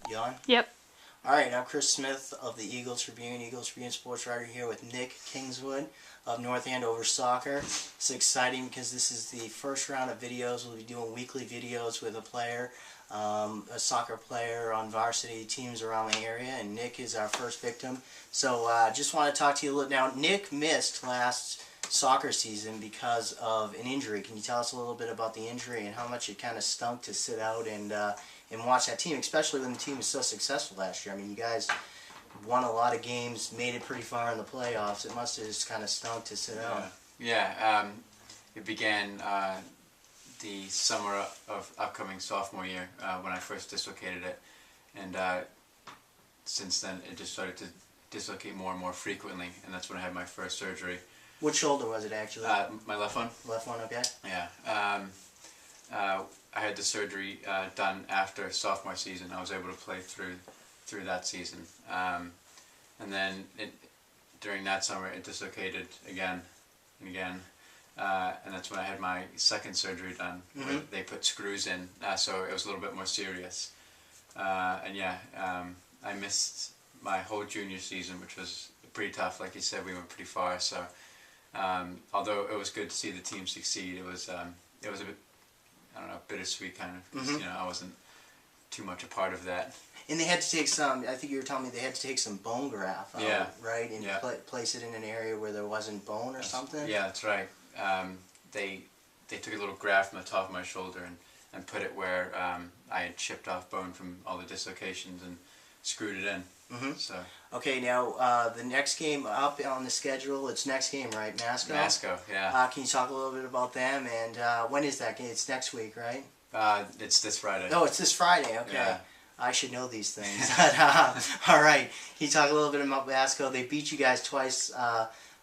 You on? Yep. All right, I'm Chris Smith of the Eagles Tribune sports writer here with Nick Kingswood of North Andover Soccer. It's exciting because this is the first round of videos. We'll be doing weekly videos with a player, a soccer player on varsity teams around the area, and Nick is our first victim. So just want to talk to you a little. Now, Nick missed last soccer season because of an injury. Can you tell us a little bit about the injury and how much it kind of stunk to sit out and watch that team, especially when the team was so successful last year? I mean, you guys won a lot of games, made it pretty far in the playoffs. It must have just kind of stunk to sit out. Yeah. It began the summer of upcoming sophomore year when I first dislocated it, and since then it just started to dislocate more and more frequently, and that's when I had my first surgery. Which shoulder was it actually? My left one. Left one, okay. Yeah. I had the surgery done after sophomore season. I was able to play through that season, and then during that summer it dislocated again and again, and that's when I had my second surgery done. Mm-hmm. Where they put screws in, so it was a little bit more serious. And yeah, I missed my whole junior season, which was pretty tough. Like you said, we went pretty far. So although it was good to see the team succeed, it was a bit, I don't know, bittersweet kind of, because Mm-hmm. you know, I wasn't too much a part of that. And they had to take some, I think you were telling me they had to take some bone graft out, Yeah. right? And Yeah. place it in an area where there wasn't bone or something? Yeah, that's right. They took a little graft from the top of my shoulder and put it where I had chipped off bone from all the dislocations and screwed it in. Mm-hmm. So Okay, now the next game up on the schedule, it's next game, right? Masco? Masco, yeah. Can you talk a little bit about them? And when is that game? It's next week, right? It's this Friday. Oh, it's this Friday. Okay. Yeah. I should know these things. All right. Can you talk a little bit about Masco? They beat you guys twice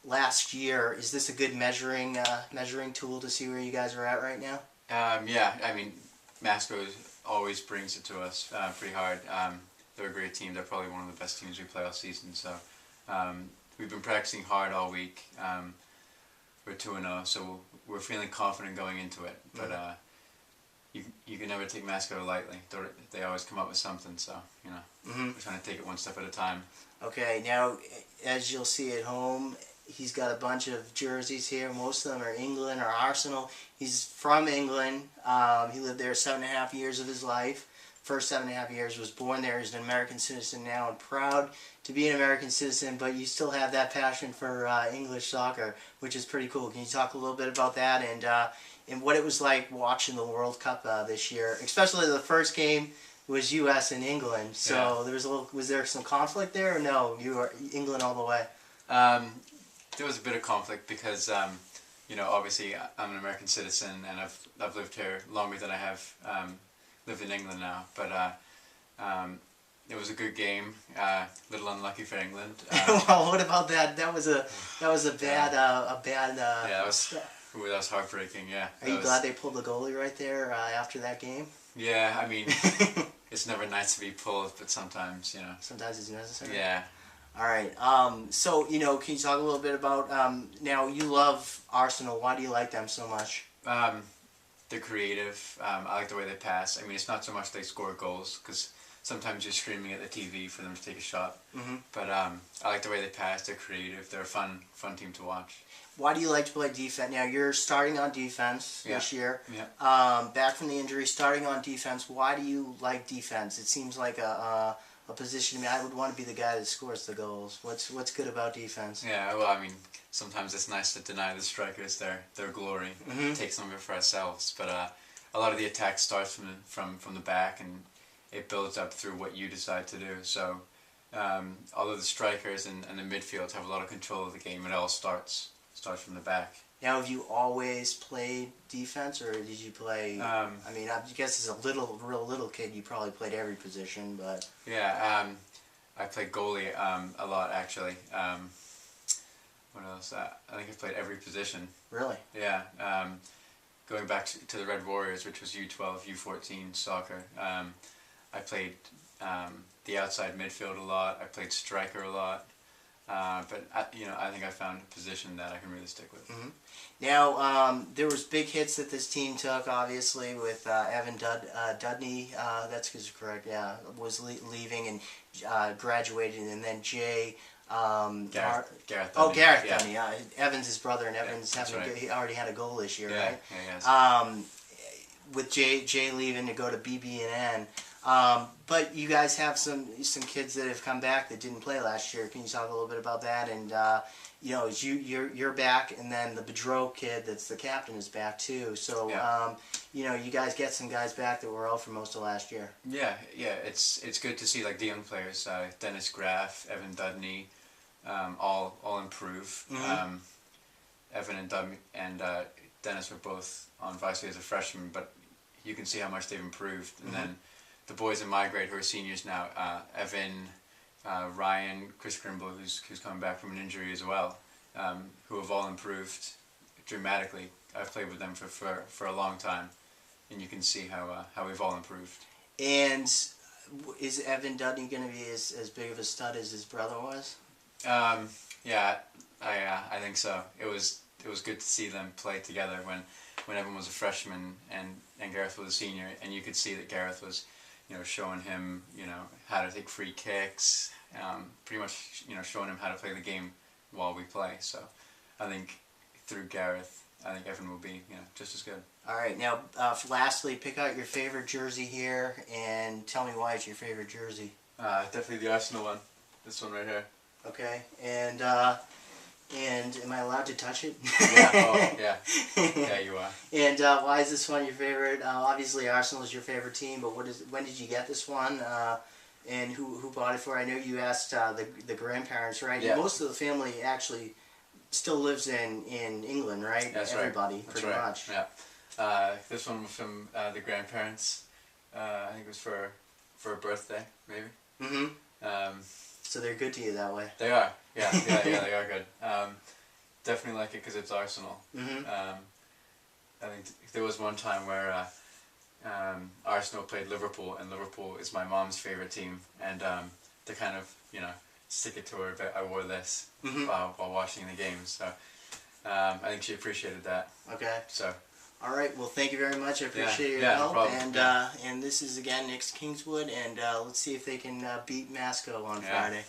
last year. Is this a good measuring tool to see where you guys are at right now? Yeah, I mean, Masco always brings it to us pretty hard. They're a great team. They're probably one of the best teams we play all season. So we've been practicing hard all week. We're 2-0, so we're feeling confident going into it. But you can never take Masco lightly. They always come up with something. So you know, we're trying to take it one step at a time. Okay. Now, as you'll see at home, he's got a bunch of jerseys here. Most of them are England or Arsenal. He's from England. He lived there 7.5 years of his life. First 7.5 years, was born there. He's an American citizen now and proud to be an American citizen, but you still have that passion for English soccer, which is pretty cool. Can you talk a little bit about that and what it was like watching the World Cup this year? Especially the first game was U.S. and England, so Yeah. was there some conflict there or no? You were England all the way? There was a bit of conflict because, you know, obviously I'm an American citizen and I've lived here longer than I have lived in England now. But it was a good game. A little unlucky for England. Well, what about that? That was a bad Yeah, that was heartbreaking. Yeah. Are you glad they pulled the goalie right there after that game? Yeah, I mean, it's never nice to be pulled, but sometimes, you know. Sometimes it's necessary. Yeah. All right. So, you know, can you talk a little bit about, now you love Arsenal. Why do you like them so much? They're creative. I like the way they pass. I mean, it's not so much they score goals, because sometimes you're screaming at the TV for them to take a shot. Mm-hmm. But I like the way they pass. They're creative. They're a fun team to watch. Why do you like to play defense? Now, you're starting on defense this year. Yeah. Back from the injury, starting on defense. Why do you like defense? It seems like a position to me. I would want to be the guy that scores the goals. What's good about defense? Yeah, well, I mean, sometimes it's nice to deny the strikers their glory, take some of it for ourselves. But a lot of the attack starts from the back, and it builds up through what you decide to do. So, although the strikers and the midfield have a lot of control of the game, it all starts from the back. Now, have you always played defense, or did you play? I mean, I guess as a real little kid, you probably played every position, but Yeah, I played goalie a lot actually. What else? I think I played every position. really. Yeah, going back to the Red Warriors, which was U12, U14 soccer. I played the outside midfield a lot. I played striker a lot. But I think I found a position that I can really stick with. Mm-hmm. Now, there was big hits that this team took, obviously, with Evan Dudney, that's correct, yeah, was leaving and graduated, and then Jay... Gareth Dudney. Oh, Gareth yeah. Dudney. Evan's his brother, and Evan's right. he already had a goal this year, Yeah, right? yeah, With Jay leaving to go to BB&N. But you guys have some kids that have come back that didn't play last year. Can you talk a little bit about that? And you're back, and then the Bedreau kid that's the captain is back too. So you guys get some guys back that were out for most of last year. Yeah. It's good to see like the young players, Dennis Graff, Evan Dudney, all improve. Mm-hmm. Evan and Dudney and Dennis were both on varsity as a freshman, but you can see how much they've improved. And Mm-hmm. then the boys in my grade who are seniors now, Evan, Ryan, Chris Grimble, who's coming back from an injury as well, who have all improved dramatically. I've played with them for a long time, and you can see how we've all improved. And is Evan Dudney going to be as big of a stud as his brother was? Yeah, I think so. It was good to see them play together when Evan was a freshman and Gareth was a senior, and you could see that Gareth was, showing him, how to take free kicks, pretty much, showing him how to play the game while we play. So I think through Gareth, I think Evan will be, just as good. All right. Now, lastly, pick out your favorite jersey here and tell me why it's your favorite jersey. Definitely the Arsenal one. This one right here. Okay. And am I allowed to touch it? Yeah. Oh, yeah. Yeah, you are. And why is this one your favorite? Obviously, Arsenal is your favorite team, but when did you get this one? And who bought it for? I know you asked the grandparents, right? Yeah. Most of the family actually still lives in England, right? That's Everybody, right. pretty much. Yeah. This one was from the grandparents. I think it was for a birthday, maybe. Mm-hmm. So they're good to you that way. They are. Yeah, they are good. Definitely like it because it's Arsenal. Mm-hmm. I think there was one time where Arsenal played Liverpool, and Liverpool is my mom's favorite team, and to kind of stick it to her, I wore this Mm-hmm. while watching the game. So I think she appreciated that. Okay. So. All right. Well, thank you very much. I appreciate your no help. problem. And this is again Nick Kingswood, and let's see if they can beat Masco on Friday.